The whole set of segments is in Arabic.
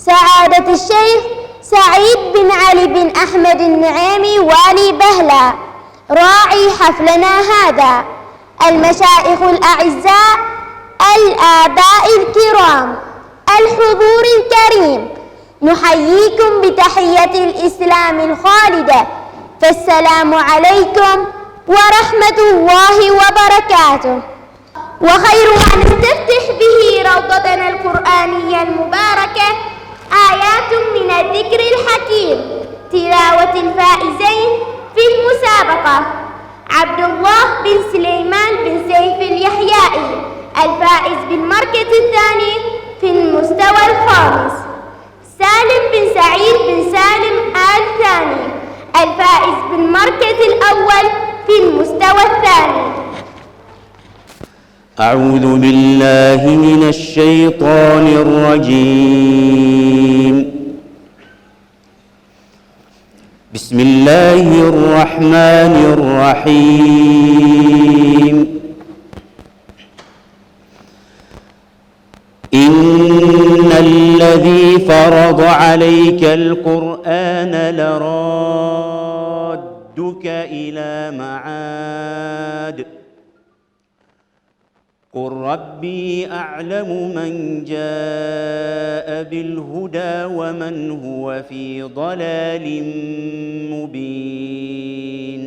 سعادة الشيخ سعيد بن علي بن أحمد النعيمي والي بهلا راعي حفلنا هذا، المشايخ الأعزاء، الآباء الكرام، الحضور الكريم، نحييكم بتحية الإسلام الخالدة، فالسلام عليكم ورحمة الله وبركاته. وخير ما نستفتح به روضتنا القرآنية المباركة آيات من الذكر الحكيم، تلاوة الفائزين في المسابقة: عبد الله بن سليمان بن سيف اليحيائي الفائز بالمركز الثاني في المستوى الخامس، سالم بن سعيد بن سالم آل ثاني الفائز بالمركز الأول في المستوى الثاني. أعوذ بالله من الشيطان الرجيم. بسم الله الرحمن الرحيم. إن الذي فرض عليك القرآن لرادك إلى معاد قل ربي أعلم من جاء بالهدى ومن هو في ضلال مبين.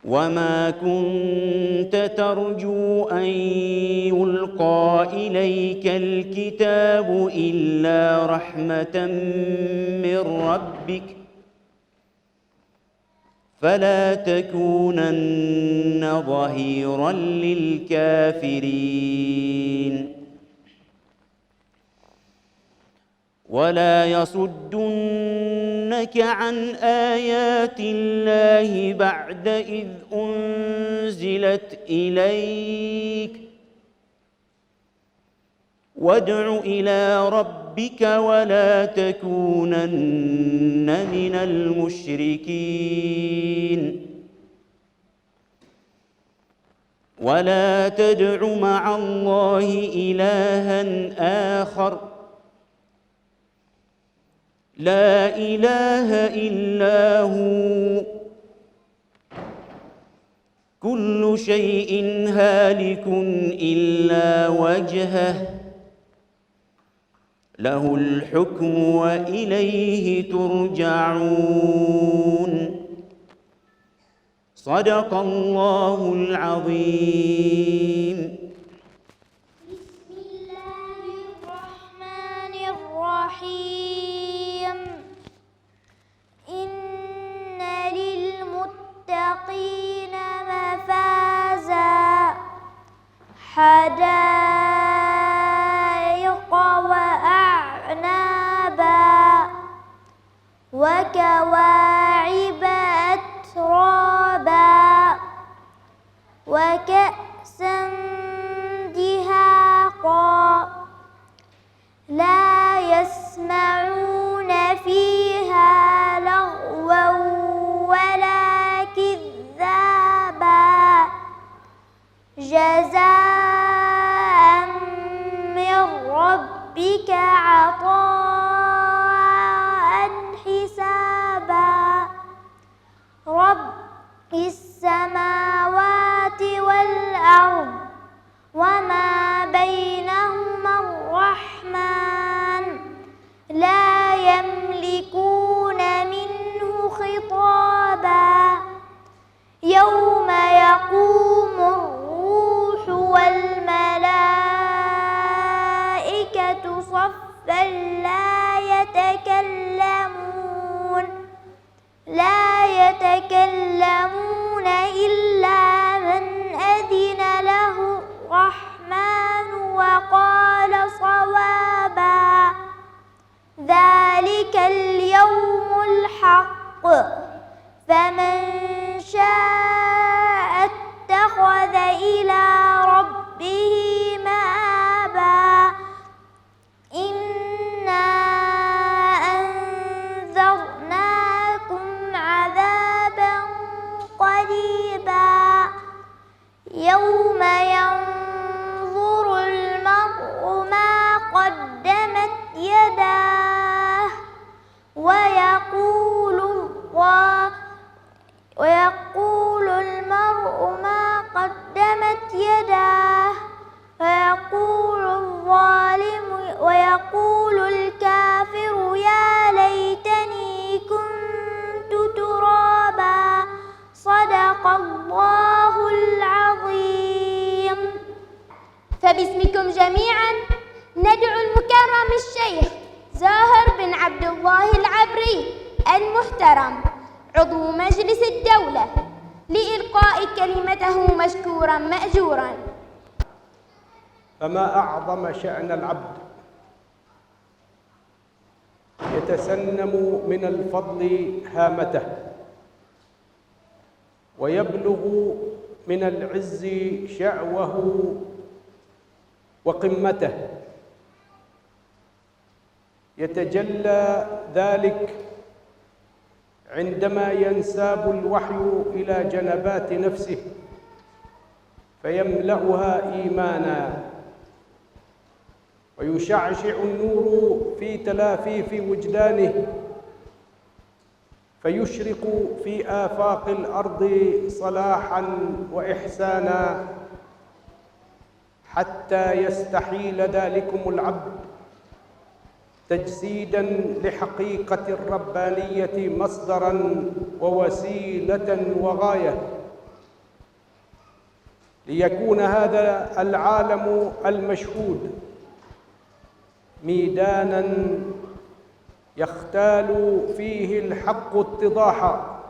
وما كنت ترجو أن يلقى إليك الكتاب إلا رحمة من ربك فلا تكونن ظهيرا للكافرين. ولا يصدنك عن آيات الله بعد إذ أنزلت إليك وادع إلى ربك ولا تكونن من المشركين. ولا تدع مع الله إلها آخر لا إله إلا هو كل شيء هالك إلا وجهه له الحكم وإليه ترجعون. صدق الله العظيم. بسم الله الرحمن الرحيم. إن للمتقين مفازا حدائق وأعنابا وكواعب أترابا وكأسا دهاقا لا يسمعون فيها لغوا ولا كذابا جزاء من ربك عطاء حسابا. رب السماوات والأرض وما بينهما الرحمن لا يملكون منه خطابا. يوم يقوم الروح والملائكة صفا لا يتكلمون إلا من أذن له الرحمن وقال صوابا. ذلك اليوم الحق فمن شاء اتخذ إلى ربه مآبا. إنا أنذرناكم عذابا قريبا أنتم جميعا ندعو المكرم الشيخ زاهر بن عبد الله العبري المحترم عضو مجلس الدولة لإلقاء كلمته مشكورا مأجورا. فما أعظم شأن العبد يتسنم من الفضل هامته ويبلغ من العز شأوه وقمته، يتجلى ذلك عندما ينساب الوحي إلى جنبات نفسه فيملأها إيمانا، ويشعشع النور في تلافيف وجدانه فيشرق في آفاق الأرض صلاحا وإحسانا، حتى يستحيل ذلكم العبد تجسيدا لحقيقة الربانية مصدرا ووسيلة وغاية، ليكون هذا العالم المشهود ميدانا يختال فيه الحق اتضاحا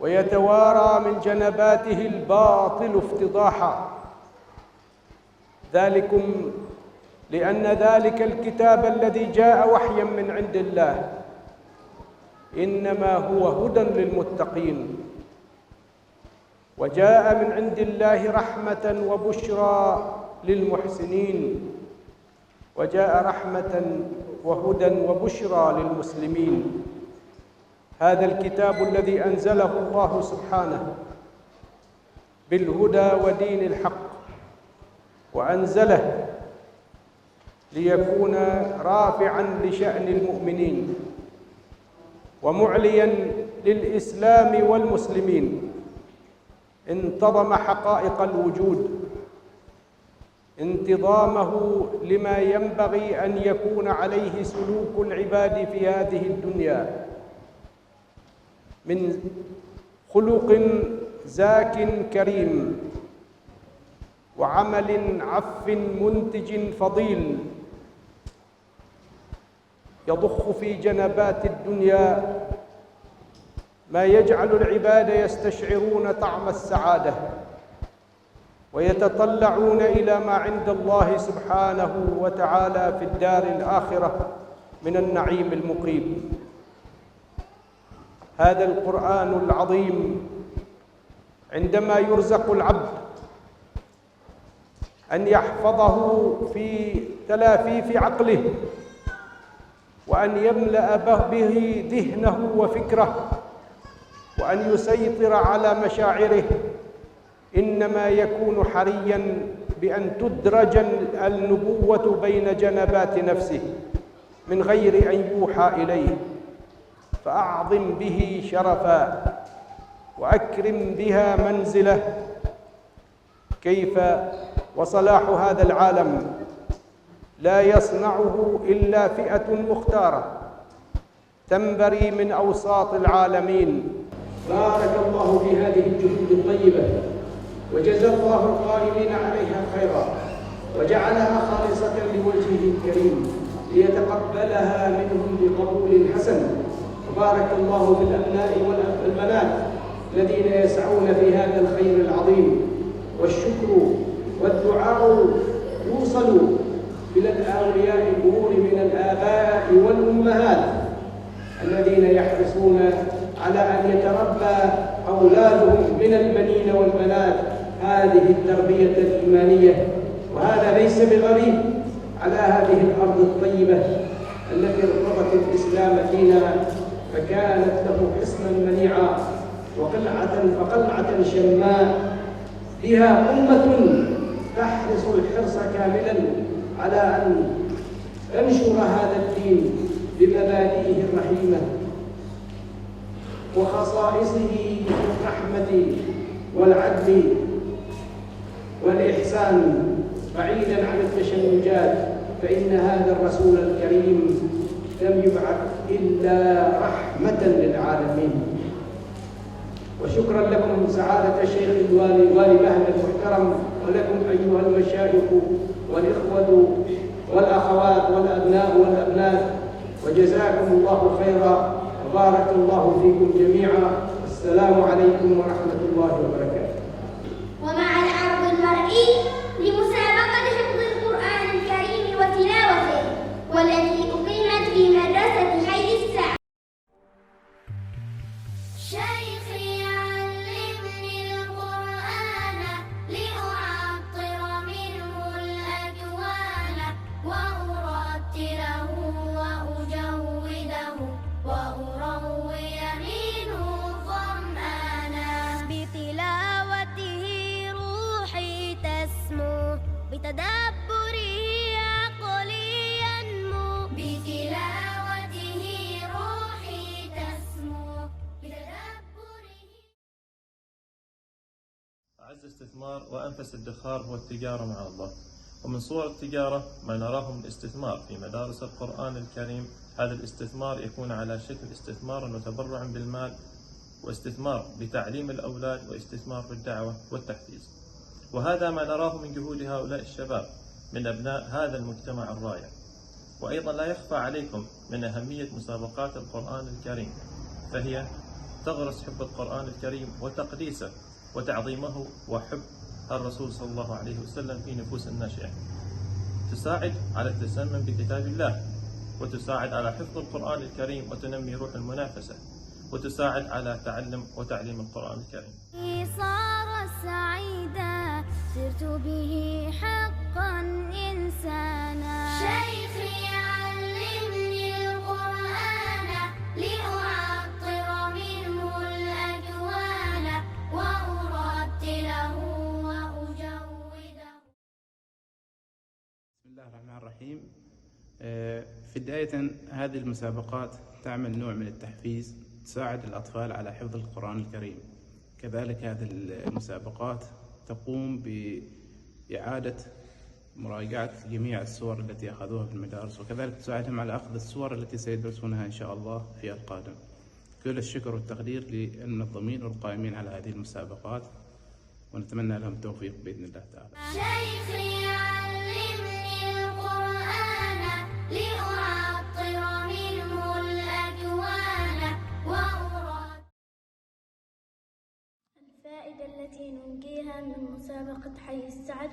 ويتوارى من جنباته الباطل افتضاحا. ذلكم لأن ذلك الكتاب الذي جاء وحيا من عند الله إنما هو هدى للمتقين، وجاء من عند الله رحمة وبشرى للمحسنين، وجاء رحمة وهدى وبشرى للمسلمين. هذا الكتاب الذي أنزله الله سبحانه بالهدى ودين الحق، وأنزله ليكون رافعاً لشأن المؤمنين ومعلياً للإسلام والمسلمين، انتظم حقائق الوجود انتظامه لما ينبغي أن يكون عليه سلوك العباد في هذه الدنيا من خلق زاك كريم وعمل عف منتج فضيل يضخ في جنبات الدنيا ما يجعل العباد يستشعرون طعم السعادة ويتطلعون إلى ما عند الله سبحانه وتعالى في الدار الآخرة من النعيم المقيم. هذا القرآن العظيم عندما يرزق العبد أن يحفظه في تلافيف عقله وأن يملأ به ذهنه وفكره وأن يسيطر على مشاعره، إنما يكون حرياً بأن تدرج النبوة بين جنبات نفسه من غير أن يوحى إليه، فأعظم به شرفاً وأكرم بها منزله. كيف وصلاح هذا العالم لا يصنعه إلا فئة مختارة تنبري من أوساط العالمين. بارك الله في هذه الجهود الطيبة وجزى الله القائمين عليها خيرا وجعلها خالصة لوجهه الكريم ليتقبلها منهم بقبول حسن. وبارك الله في الأبناء والبنات الذين يسعون في هذا الخير العظيم، والشكر والدعاء يوصل إلى الأولياء الأمور من الآباء والأمهات الذين يحرصون على أن يتربى أولادهم من البنين والبنات هذه التربية الإيمانية. وهذا ليس بغريب على هذه الأرض الطيبة التي ارتضت الإسلام دينا فكانت له حصنا منيعا وقلعة شماء، فيها أمة تحرص الحرص كاملا على أن تنشر هذا الدين بمبادئه الرحيمة وخصائصه الرحمة والعدل والإحسان بعيدا عن التشنجات، فإن هذا الرسول الكريم لم يبعث إلا رحمة للعالمين. وشكرا لكم سعادة الشيخ الوالي بهل المحترم ولكم أيها المشايخ والإخوة والأخوات والأبناء والأبنات، وجزاكم الله خيرا وبارك الله فيكم جميعا. السلام عليكم ورحمة الله وبركاته. ومع العرض المرئي لمسابقة حفظ القرآن الكريم وتلاوته، والتي أقيمت في مدرسة حي السعد. شيخي علمني القرآن لأعطر منه الأكوان، وأرتله وأجوده وأروي منه ظمآنا. بتلاوته روحي تسمو، بتدبره عقلي ينمو. بتلاوته روحي تسمو، بتدبره. أعز استثمار وأنفس ادخار هو التجارة مع الله. ومن صور التجارة ما نراه من الاستثمار في مدارس القرآن الكريم. هذا الاستثمار يكون على شكل استثمار وتبرع بالمال، واستثمار بتعليم الأولاد، واستثمار في الدعوة والتحفيز. وهذا ما نراه من جهود هؤلاء الشباب من أبناء هذا المجتمع الرائع. وأيضا لا يخفى عليكم من أهمية مسابقات القرآن الكريم، فهي تغرس حب القرآن الكريم وتقديسه وتعظيمه وحب الرسول صلى الله عليه وسلم في نفوس الناشئة، تساعد على التسمم بكتاب الله، وتساعد على حفظ القرآن الكريم، وتنمي روح المنافسة، وتساعد على تعلم وتعليم القرآن الكريم. صار سعيدا صرت به حقا إنسانا. شيخي علمني القرآن لأعطر منه الأكوان، وأرتله وأجوده. بسم الله الرحمن الرحيم. في بداية هذه المسابقات تعمل نوع من التحفيز، تساعد الأطفال على حفظ القرآن الكريم. كذلك هذه المسابقات تقوم بإعادة مراجعة جميع الصور التي أخذوها في المدارس، وكذلك تساعدهم على أخذ الصور التي سيدرسونها إن شاء الله في القادم. كل الشكر والتقدير للمنظمين والقائمين على هذه المسابقات، ونتمنى لهم التوفيق بإذن الله تعالى. شيخي علمني القرآن لأعطر منه الأكوان، الفائدة التي ننجيها من مسابقة حي السعد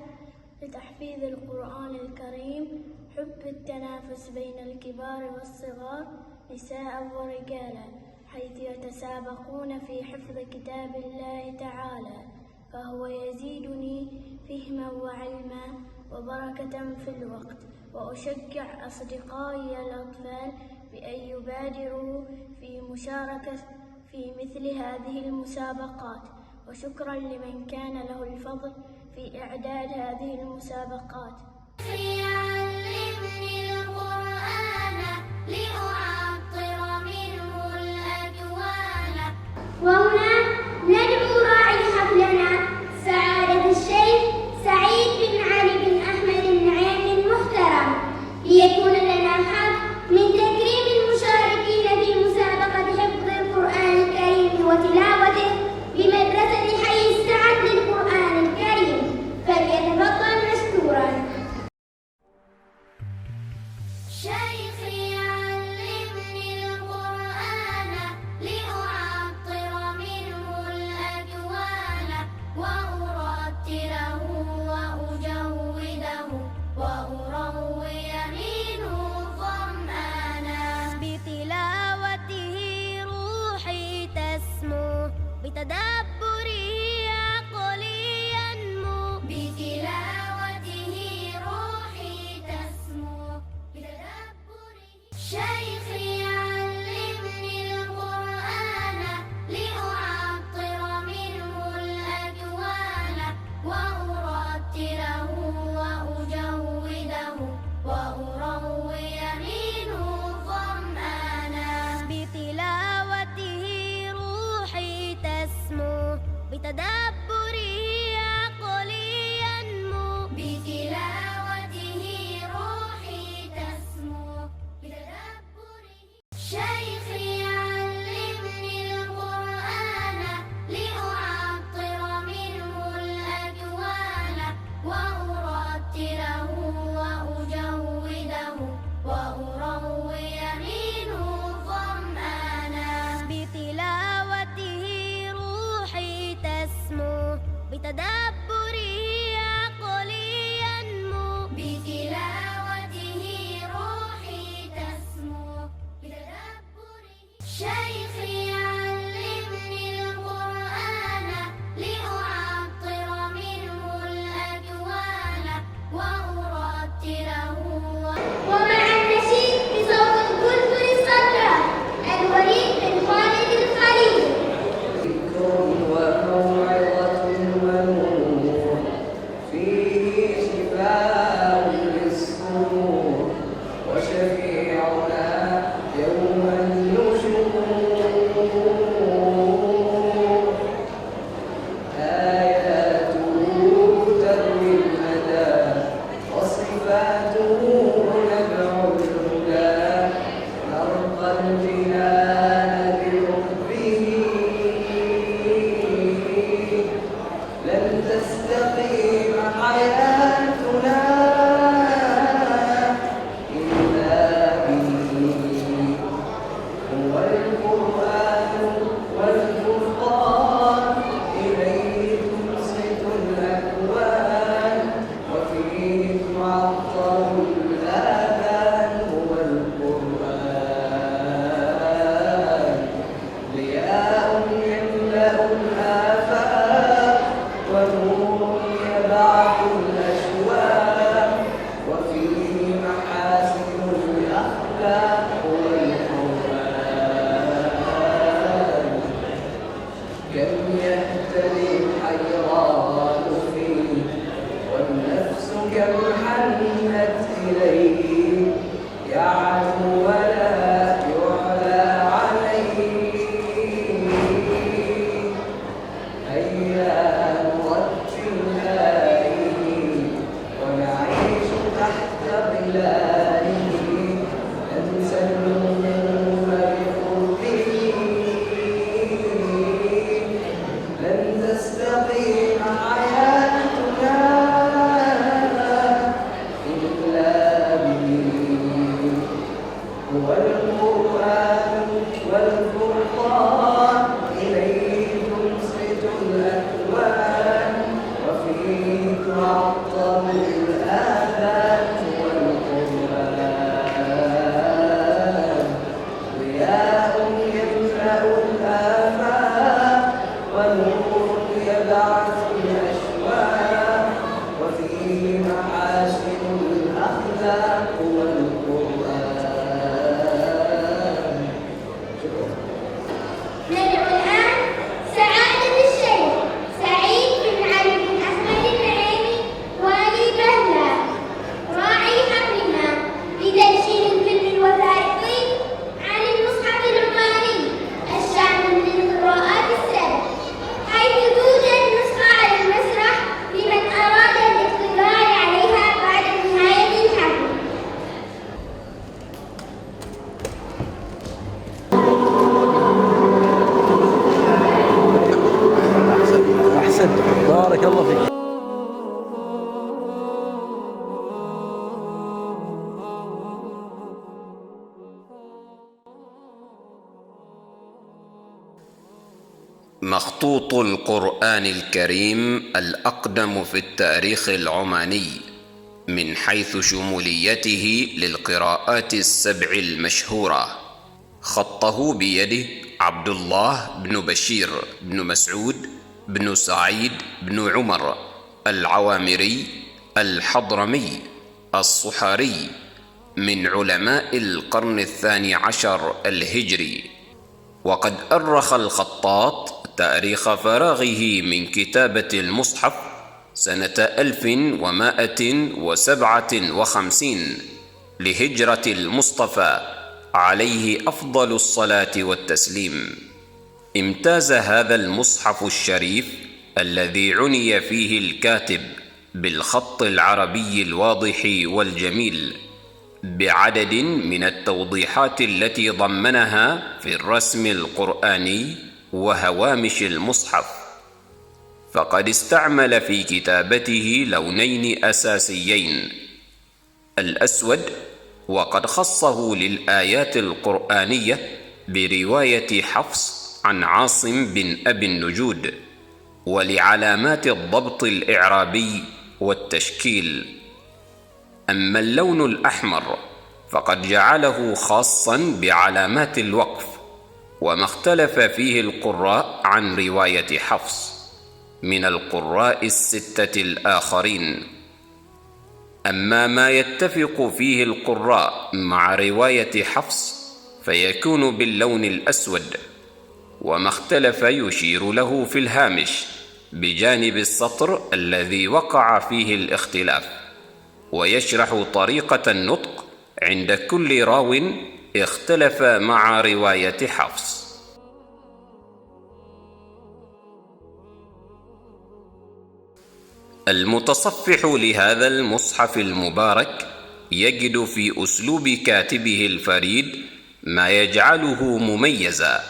لتحفيظ القرآن الكريم: حب التنافس بين الكبار والصغار نساء ورجالا، حيث يتسابقون في حفظ كتاب الله تعالى، فهو يزيدني فهما وعلما وبركة في الوقت. وأشجع أصدقائي الأطفال بأن يبادروا في مشاركة في مثل هذه المسابقات. وشكرا لمن كان له الفضل في إعداد هذه المسابقات. علمني القرآن لأعطر منه الأكوان. وهنا ندعو راعي حفلنا سعادة الشيخ سعيد بن علي بن أحمد النعيم المحترم ليكون لنا حق من تكريم المشاركين في مسابقة حفظ القرآن الكريم وتلاوته بمدرسة حي السعد للقرآن الكريم، فليتفضل مشكورا. بارك الله فيك. مخطوط القرآن الكريم الأقدم في التاريخ العماني من حيث شموليته للقراءات السبع المشهورة. خطه بيده عبد الله بن بشير بن مسعود بن سعيد بن عمر العوامري الحضرمي الصحاري من علماء القرن الثاني عشر الهجري. وقد أرخ الخطاط تاريخ فراغه من كتابة المصحف سنة 1157 لهجرة المصطفى عليه أفضل الصلاة والتسليم. امتاز هذا المصحف الشريف الذي عني فيه الكاتب بالخط العربي الواضح والجميل بعدد من التوضيحات التي ضمنها في الرسم القرآني وهوامش المصحف. فقد استعمل في كتابته لونين أساسيين: الأسود، وقد خصه للآيات القرآنية برواية حفص عن عاصم بن أبي النجود، ولعلامات الضبط الإعرابي والتشكيل. أما اللون الأحمر فقد جعله خاصا بعلامات الوقف، وما اختلف فيه القراء عن رواية حفص من القراء الستة الآخرين. أما ما يتفق فيه القراء مع رواية حفص فيكون باللون الأسود، وما اختلف يشير له في الهامش بجانب السطر الذي وقع فيه الاختلاف، ويشرح طريقة النطق عند كل راو اختلف مع رواية حفص. المتصفح لهذا المصحف المبارك يجد في أسلوب كاتبه الفريد ما يجعله مميزا،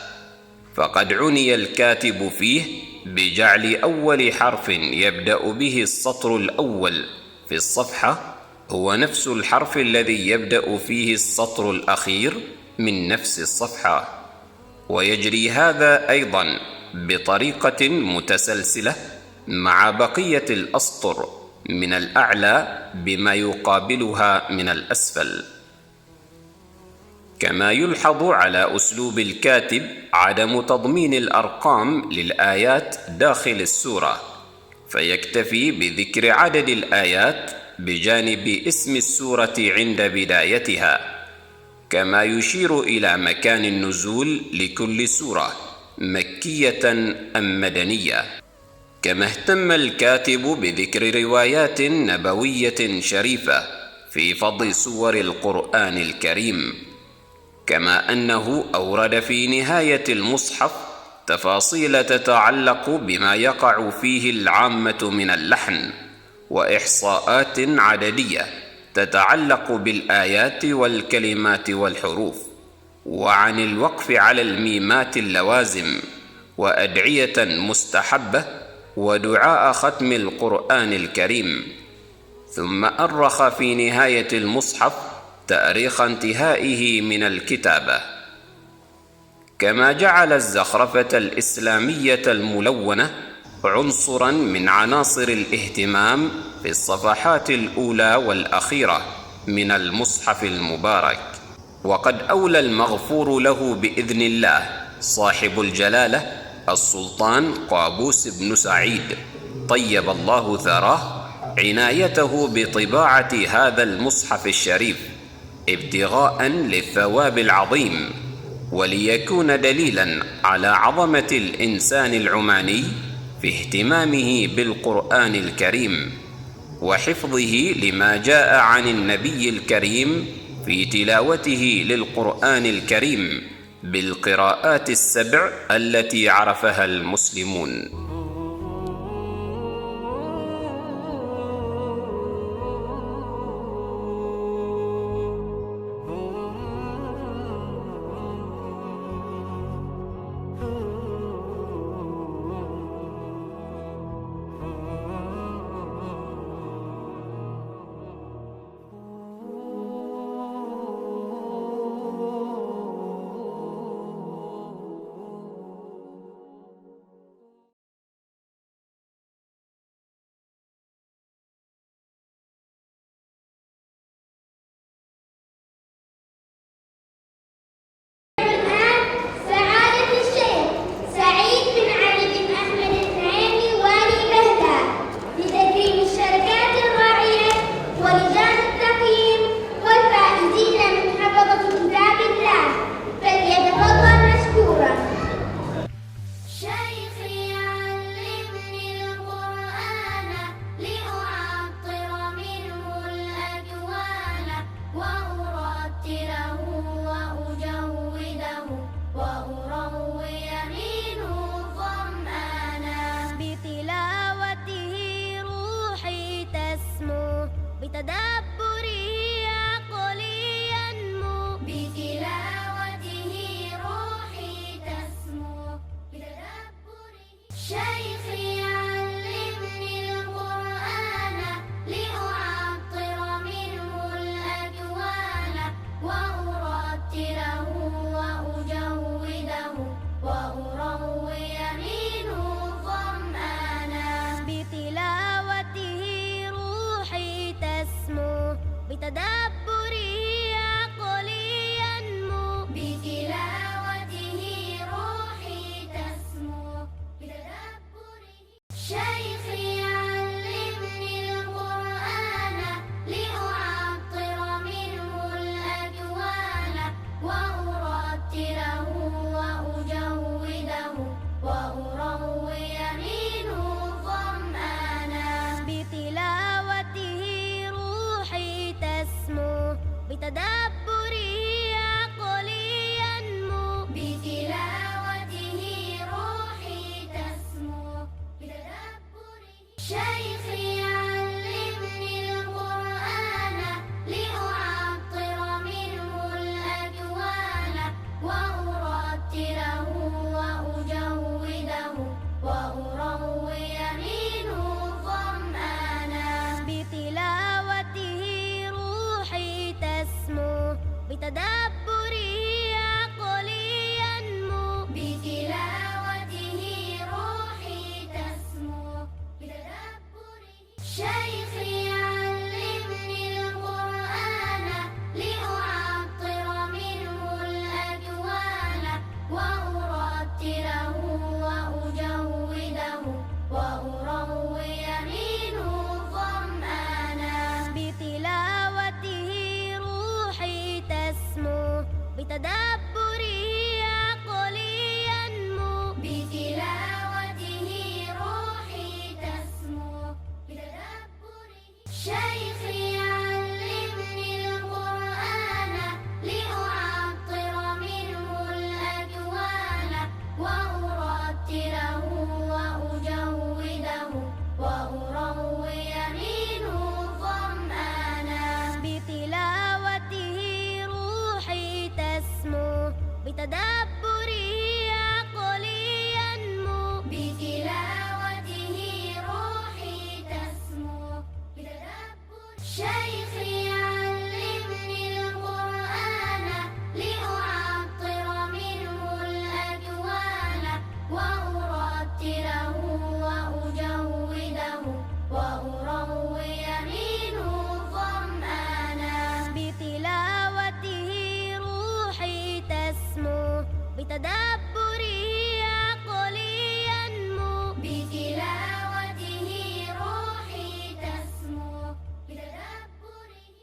فقد عني الكاتب فيه بجعل أول حرف يبدأ به السطر الأول في الصفحة هو نفس الحرف الذي يبدأ فيه السطر الأخير من نفس الصفحة، ويجري هذا أيضا بطريقة متسلسلة مع بقية الأسطر من الأعلى بما يقابلها من الأسفل. كما يلحظ على أسلوب الكاتب عدم تضمين الأرقام للآيات داخل السورة، فيكتفي بذكر عدد الآيات بجانب اسم السورة عند بدايتها، كما يشير إلى مكان النزول لكل سورة مكية أم مدنية. كما اهتم الكاتب بذكر روايات نبوية شريفة في فضل سور القرآن الكريم، كما أنه أورد في نهاية المصحف تفاصيل تتعلق بما يقع فيه العامة من اللحن، وإحصاءات عددية تتعلق بالآيات والكلمات والحروف، وعن الوقف على الميمات اللوازم، وأدعية مستحبة، ودعاء ختم القرآن الكريم. ثم أرخ في نهاية المصحف تاريخ انتهائه من الكتابة. كما جعل الزخرفة الإسلامية الملونة عنصراً من عناصر الاهتمام في الصفحات الأولى والأخيرة من المصحف المبارك. وقد أولى المغفور له بإذن الله صاحب الجلالة السلطان قابوس بن سعيد طيب الله ثراه عنايته بطباعة هذا المصحف الشريف ابتغاء للثواب العظيم، وليكون دليلاً على عظمة الإنسان العماني في اهتمامه بالقرآن الكريم وحفظه لما جاء عن النبي الكريم في تلاوته للقرآن الكريم بالقراءات السبع التي عرفها المسلمون. شيخي علمني القرآن لأعلم تدبر